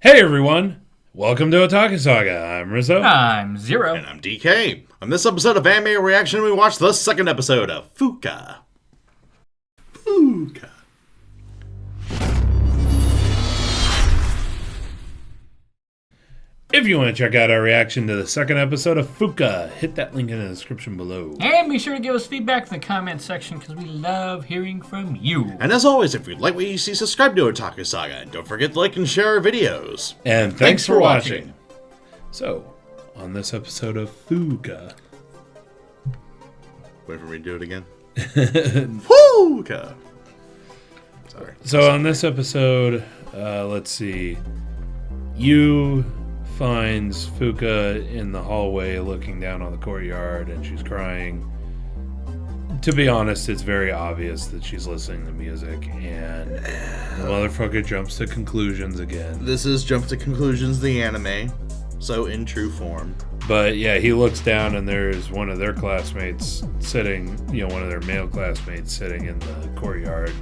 Hey everyone! Welcome to Otaku Saga. I'm Rizzo. I'm Zero. And I'm DK. On this episode of Anime Reaction, we watched the second episode of Fuuka. Fuuka. If you want to check out our reaction to the second episode of Fuuka, hit that link in the description below. And be sure to give us feedback in the comment section because we love hearing from you. And as always, if you like what you see, subscribe to Otaku Saga. And don't forget to like and share our videos. And thanks for watching. So, on this episode of Fuuka... Wait for me to do it again. Fuuka! Sorry. So on this episode, let's see. Yu finds Fuuka in the hallway looking down on the courtyard and she's crying. To be honest, it's very obvious that she's listening to music and the motherfucker jumps to conclusions again. This is Jump to Conclusions, the anime. So in true form. But yeah, he looks down and there's one of their classmates sitting, one of their male classmates sitting in the courtyard.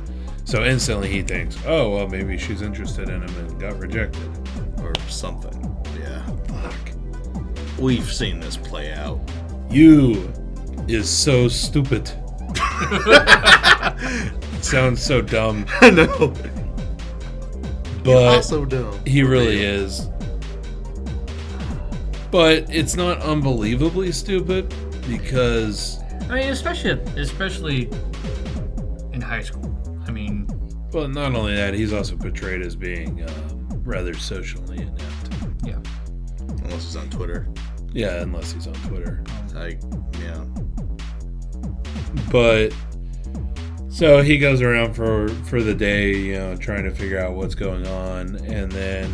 So instantly he thinks, oh, well, maybe she's interested in him and got rejected. Or something. Yeah. Fuck. We've seen this play out. You is so stupid. It sounds so dumb. I know. But also dumb. He really is. But it's not unbelievably stupid because... I mean, especially in high school. I mean... Well, not only that, he's also portrayed as being rather socially inept. Yeah. Unless he's on Twitter. Yeah, unless he's on Twitter. Yeah. But... So he goes around for the day, trying to figure out what's going on. And then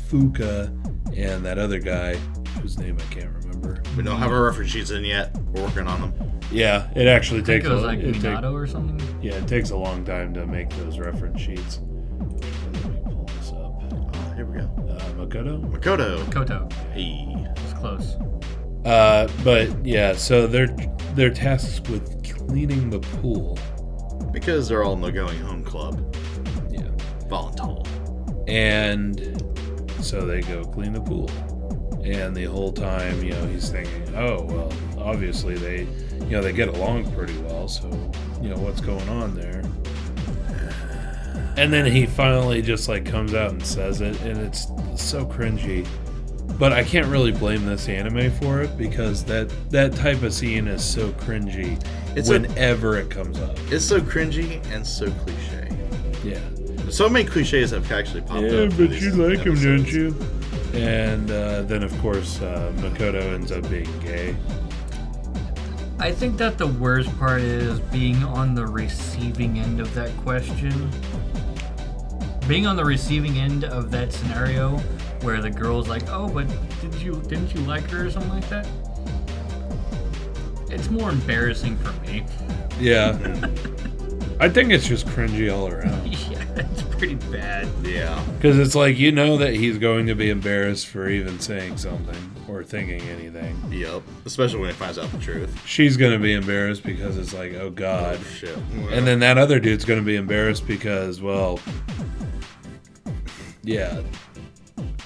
Fuuka, and that other guy, whose name I can't remember. We don't have our reference sheets in yet. We're working on them. Yeah, it actually I think takes it was like Minato or something. Yeah, it takes a long time to make those reference sheets. Let me pull this up. Here we go. Makoto? Koto. Hey. It's close. But yeah, so they're tasked with cleaning the pool. Because they're all in the going home club. Yeah. Voluntold. And so they go clean the pool. And the whole time, he's thinking, oh, well, obviously they get along pretty well, so, what's going on there? And then he finally just, comes out and says it, and it's so cringy. But I can't really blame this anime for it, because that type of scene is so cringy whenever it comes up. It's so cringy and so cliche. Yeah. So many cliches have actually popped up. Yeah, but you like him, don't you? And then, of course, Makoto ends up being gay. I think that the worst part is being on the receiving end of that question. Being on the receiving end of that scenario where the girl's like, oh, but didn't you like her or something like that? It's more embarrassing for me. Yeah. I think it's just cringy all around. Yeah, it's pretty bad. Yeah. Because it's that he's going to be embarrassed for even saying something or thinking anything. Yep. Especially when he finds out the truth. She's going to be embarrassed because it's like, oh God. Oh, shit. And then that other dude's going to be embarrassed because, well, yeah.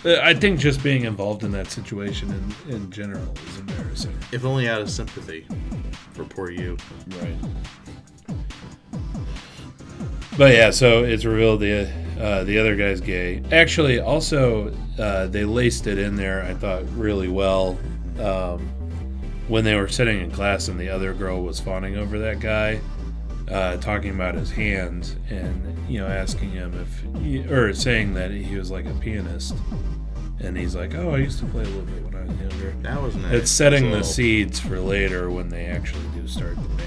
I think just being involved in that situation in general is embarrassing. If only out of sympathy for poor you. Right. But yeah, so it's revealed the other guy's gay. Actually, also, they laced it in there, I thought, really well. When they were sitting in class and the other girl was fawning over that guy, talking about his hands and, asking him or saying that he was like a pianist. And he's like, oh, I used to play a little bit when I was younger. That was nice. It's setting the seeds for later when they actually do start the band.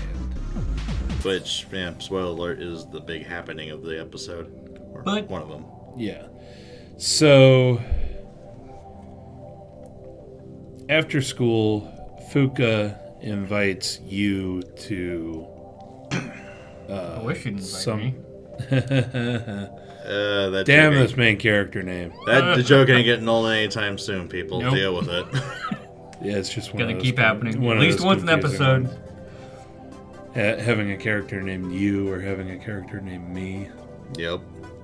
Which, spoiler alert, is the big happening of the episode. Or But- one of them. Yeah. So, after school, Fuuka invites you to... I wish you'd invite me. That Damn joke this main character name. the joke ain't getting old anytime soon, people. Nope. Deal with it. Yeah, it's just one Gonna of those keep happening. one At of least those once an confusing episode. ones. Having a character named you or having a character named me. Yep.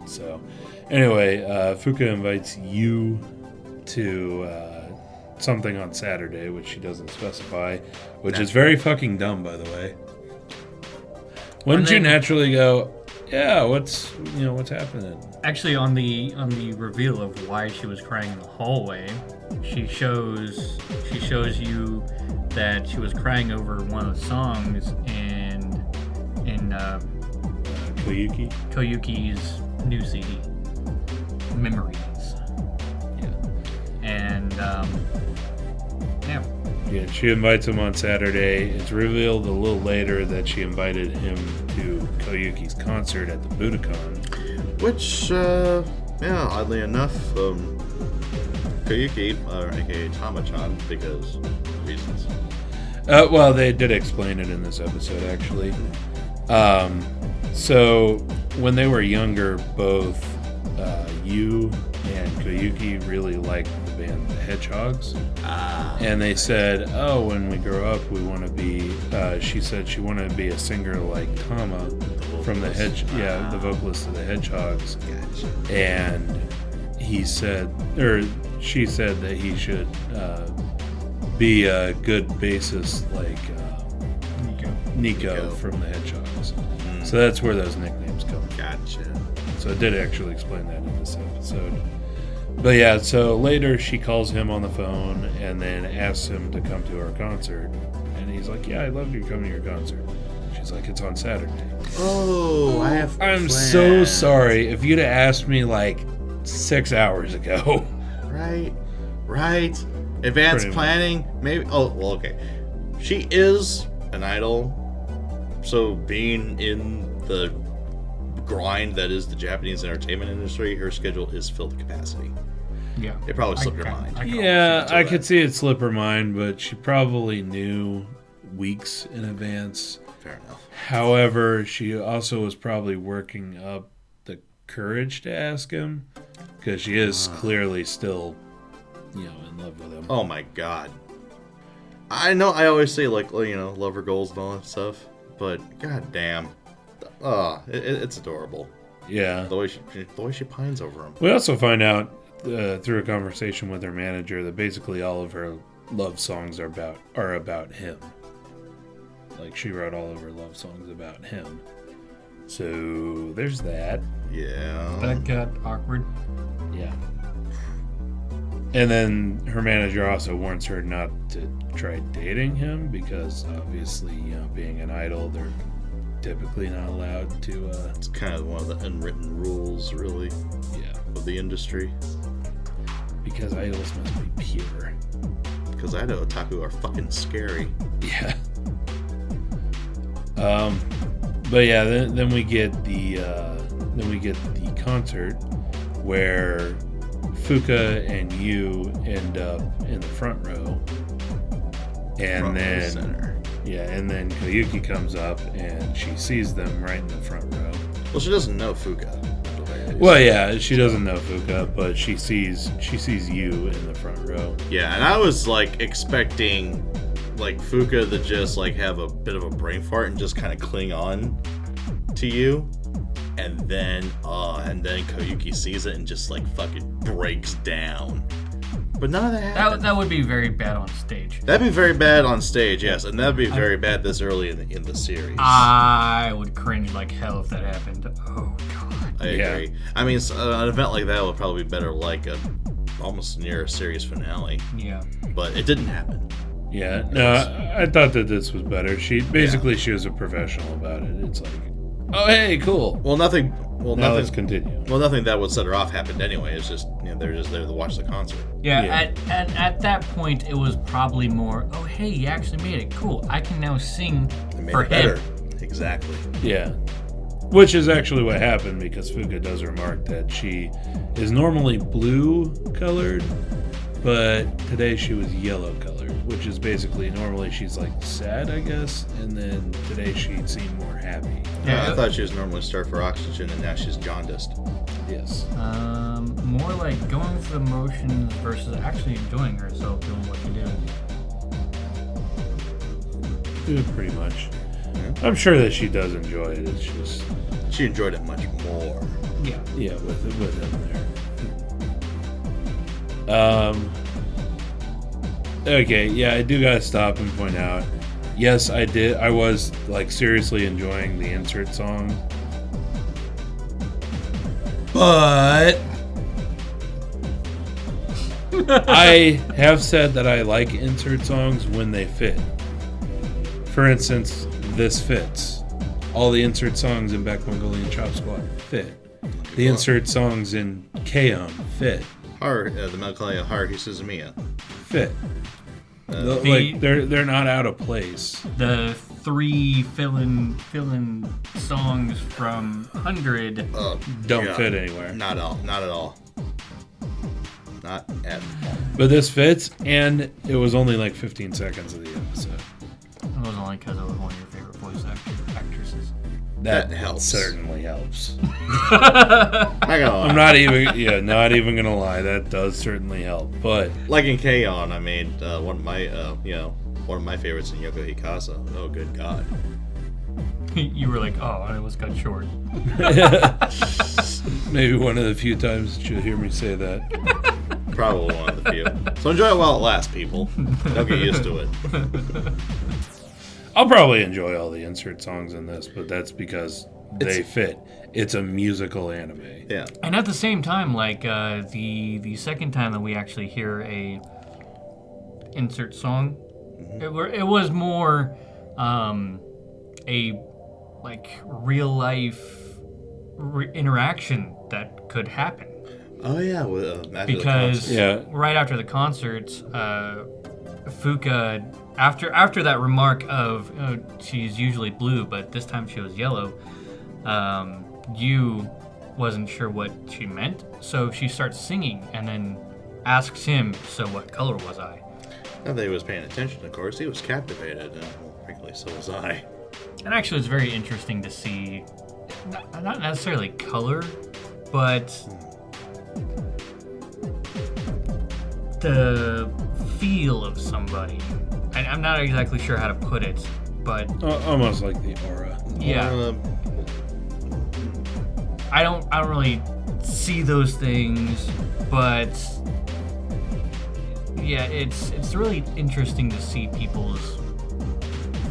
So, anyway, Fuuka invites you to something on Saturday, which she doesn't specify, which is very fucking dumb, by the way. Wouldn't you naturally go, yeah, what's happening? Actually, on the reveal of why she was crying in the hallway, she shows you that she was crying over one of the songs in Koyuki's new CD, Memories. Yeah. And Yeah, she invites him on Saturday. It's revealed a little later that she invited him to Koyuki's concert at the Budokan. Which, oddly enough, Koyuki, aka Tama-chan, because reasons. Well, they did explain it in this episode, actually. So, when they were younger, both Yu and Koyuki really liked the band The Hedgehogs. And they said, when we grow up, we want to be, she said she wanted to be a singer like Tama from the vocalist of The Hedgehogs. Gotcha. And she said that he should be a good bassist like Nico from The Hedgehogs. So that's where those nicknames come from. Gotcha. So it did actually explain that in this episode. But yeah, so later she calls him on the phone and then asks him to come to her concert. And he's like, yeah, I'd love you to come to your concert. She's like, it's on Saturday. Oh, I'm so sorry. If you'd have asked me like 6 hours ago. Right. Advanced planning, maybe. Oh, well, okay. She is an idol, so being in the grind that is the Japanese entertainment industry, her schedule is filled to capacity. yeah, It probably slipped her mind. I could see it slip her mind, but she probably knew weeks in advance. Fair enough. However, she also was probably working up the courage to ask him, because she is clearly still, in love with him. Oh my god. I know I always say, like, love her goals and all that stuff, but god damn. It's adorable. Yeah. The way she pines over him. We also find out through a conversation with her manager that basically all of her love songs are about him. Like, she wrote all of her love songs about him. So there's that. Yeah. That got awkward. Yeah. And then her manager also warns her not to try dating him because obviously, being an idol, they're typically not allowed to. It's kind of one of the unwritten rules, really, of the industry. Because idols must be pure. Because I know otaku are fucking scary. Yeah. But yeah, then we get the concert where Fuuka and Yu end up in the front row, and then Koyuki comes up and she sees them right in the front row. Well, she doesn't know Fuuka. Well, yeah, she doesn't know Fuuka, but she sees Yu in the front row. Yeah, and I was like expecting like Fuuka to just like have a bit of a brain fart and just kind of cling on to you, and then Koyuki sees it and just like fucking breaks down. But none of that happened. That would be very bad on stage. That'd be very bad on stage, yes, and that'd be very bad this early in the series. I would cringe like hell if that happened. Oh god. I agree. I mean, an event like that would probably be better like almost near a series finale. Yeah. But it didn't happen. Yeah, no, I thought that this was better. She was a professional about it. It's like, oh hey, cool. Nothing. Let's continue. Well, nothing that would set her off happened anyway. It's just they're just there to watch the concert. Yeah. At that point, it was probably more. Oh hey, you actually made it. Cool. I can now sing for him. Better. Exactly. Yeah. Which is actually what happened, because Fuuka does remark that she is normally blue colored, but today she was yellow colored, which is basically normally she's like sad, I guess, and then today she seemed more happy. Yeah, I thought she was normally starved for oxygen, and now she's jaundiced. Yes. More like going through the motions versus actually enjoying herself doing what she did. Yeah, pretty much. I'm sure that she does enjoy it. It's just she enjoyed it much more. Yeah. Yeah, with him there. Okay, yeah, I do gotta stop and point out. Yes, I did. I was like seriously enjoying the insert song, but I have said that I like insert songs when they fit. For instance, this fits. All the insert songs in Back Mongolian Chop Squad fit. The insert songs in K-On! Fit. The Melancholia Heart Suzumiya. Fit. Like they're not out of place. The 3 fill-in songs from 100 don't fit anywhere. Not at all. Not at all. Not at all. But this fits, and it was only like 15 seconds of the episode. It was only because it was one of your favorite voice actresses. That helps. Certainly helps. Not gonna lie. I'm not even gonna lie. That does certainly help. But like in K-On! I made one of my favorites in Yoko Hikasa. Oh, good God. You were like, oh, I was cut short. Maybe one of the few times that you'll hear me say that. Probably one of the few. So enjoy it while it lasts, people. Don't get used to it. I'll probably enjoy all the insert songs in this, but that's because they fit. It's a musical anime. Yeah. And at the same time, like the second time that we actually hear a insert song, it was more a like real life interaction that could happen. Oh yeah, because right after the concert, Fuuka, after that remark of she's usually blue, but this time she was yellow, you wasn't sure what she meant, so she starts singing and then asks him, "So what color was I?" Not that he was paying attention, of course. He was captivated, and frankly, so was I. And actually, it's very interesting to see, not necessarily color, but the feel of somebody. I'm not exactly sure how to put it, but almost like the aura. Yeah. I don't really see those things, but yeah, it's really interesting to see people's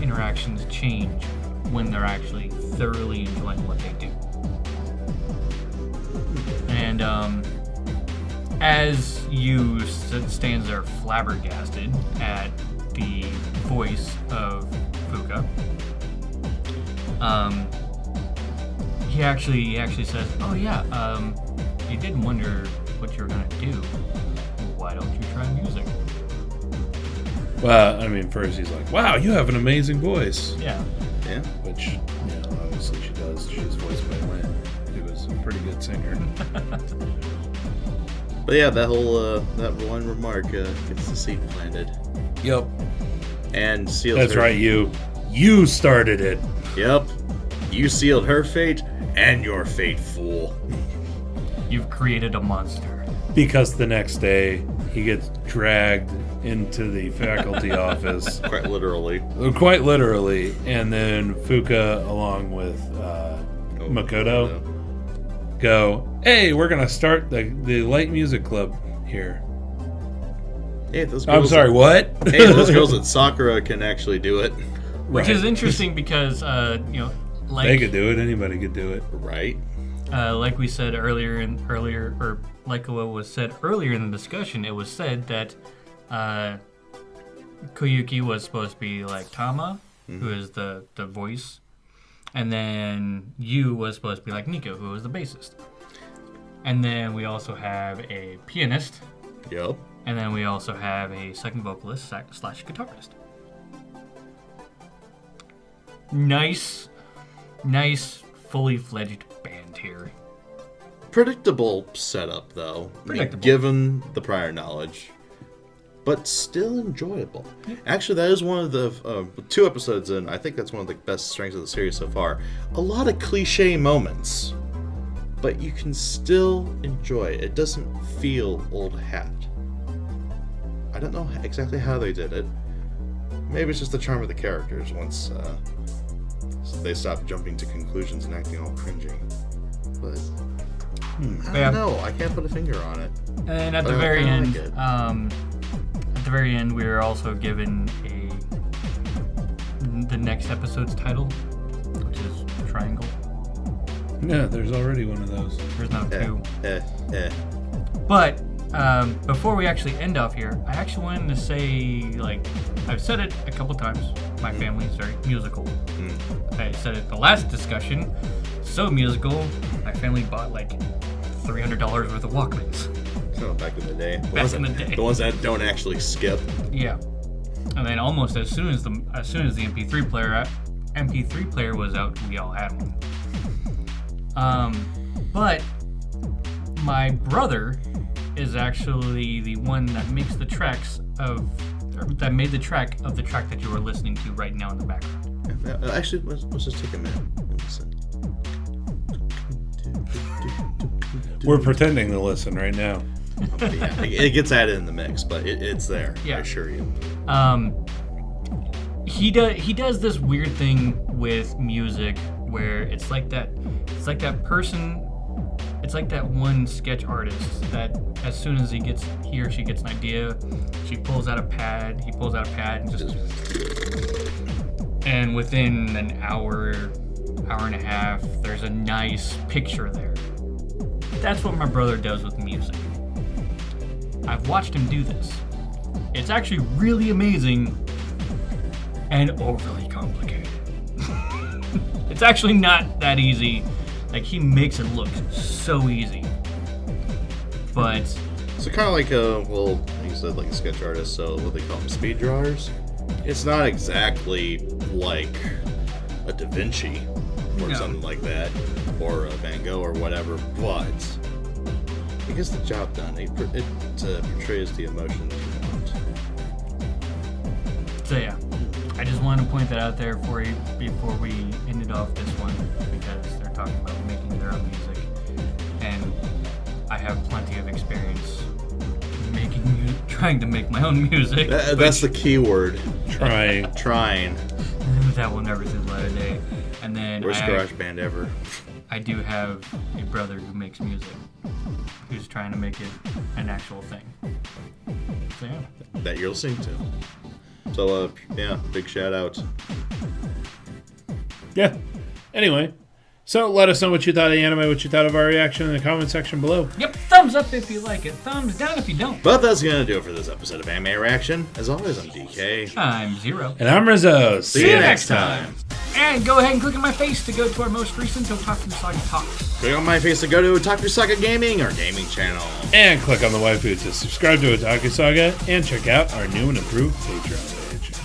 interactions change when they're actually thoroughly enjoying what they do. And as you stands there flabbergasted at the voice of Fuuka, he actually says, "Oh yeah, you did wonder what you were gonna do. Why don't you try music?" Well, I mean, first he's like, "Wow, you have an amazing voice." Yeah. Which, obviously she does. She's voiced by Lynn, who is a pretty good singer. But yeah, that whole that one remark gets the seed planted. Yep. And seals. That's right. You started it. Yep. You sealed her fate and your fate, fool. You've created a monster. Because the next day he gets dragged into the faculty office. Quite literally. Quite literally. And then Fuuka, along with Makoto, go, "Hey, we're going to start the light music club here." Hey, those girls I'm sorry, what? Hey, those girls at Sakura can actually do it. Which is interesting because, like... They could do it. Anybody could do it. Right. Like we said earlier, or like what was said earlier in the discussion, it was said that Koyuki was supposed to be like Tama, who is the voice, and then Yu was supposed to be like Nico, who was the bassist. And then we also have a pianist. Yep. And then we also have a second vocalist / guitarist. Nice, fully fledged band here. Predictable setup, though. Predictable. Given the prior knowledge. But still enjoyable. Actually, that is one of the 2 episodes in. I think that's one of the best strengths of the series so far. A lot of cliche moments, but you can still enjoy it. It doesn't feel old hat. I don't know exactly how they did it. Maybe it's just the charm of the characters once they stop jumping to conclusions and acting all cringy. But I don't know. I can't put a finger on it. And at the very end, we were also given the next episode's title, which is Triangle. Yeah, there's already one of those. There's now two. But before we actually end off here, I actually wanted to say, like, I've said it a couple times. My family is very musical. I said it the last discussion. So musical, my family bought like $300 worth of Walkmans. Oh, back in the day. The ones that don't actually skip. Yeah. And then almost as soon as the MP3 player was out, we all had one. But my brother is actually the one that makes the tracks that made the track of the track that you are listening to right now in the background. Actually, let's just take a minute and listen. We're pretending to listen right now. Yeah, it gets added in the mix, but it's there. Yeah. I assure you. He does this weird thing with music where it's like that one sketch artist that as soon as he or she gets an idea, he pulls out a pad and just and within an hour and a half, there's a nice picture there. That's what my brother does with music. I've watched him do this. It's actually really amazing and overly complicated. It's actually not that easy. Like, he makes it look so easy. But so kind of like like you said, like a sketch artist, so what they call them, speed drawers. It's not exactly like a Da Vinci or something like that, or a Van Gogh or whatever, but it gets the job done. It portrays the emotion that you want. So yeah, I just wanted to point that out there for you before we ended off this one, because they're talking about making their own music, and I have plenty of experience trying to make my own music. That's the key word. Trying. That will never see the light of day. And then Worst garage band ever. I do have a brother who makes music, who's trying to make it an actual thing. So yeah. That you're listening to. So big shout out. Yeah. Anyway, so let us know what you thought of the anime, what you thought of our reaction in the comment section below. Yep, thumbs up if you like it, thumbs down if you don't. But that's gonna do it for this episode of Anime Reaction. As always, I'm DK. I'm Zero. And I'm Rizzo. See you next time. And go ahead and click on my face to go to our most recent Otaku Saga talks. Click on my face to go to Otaku Saga Gaming, our gaming channel. And click on the waifu to subscribe to Otaku Saga and check out our new and improved Patreon page.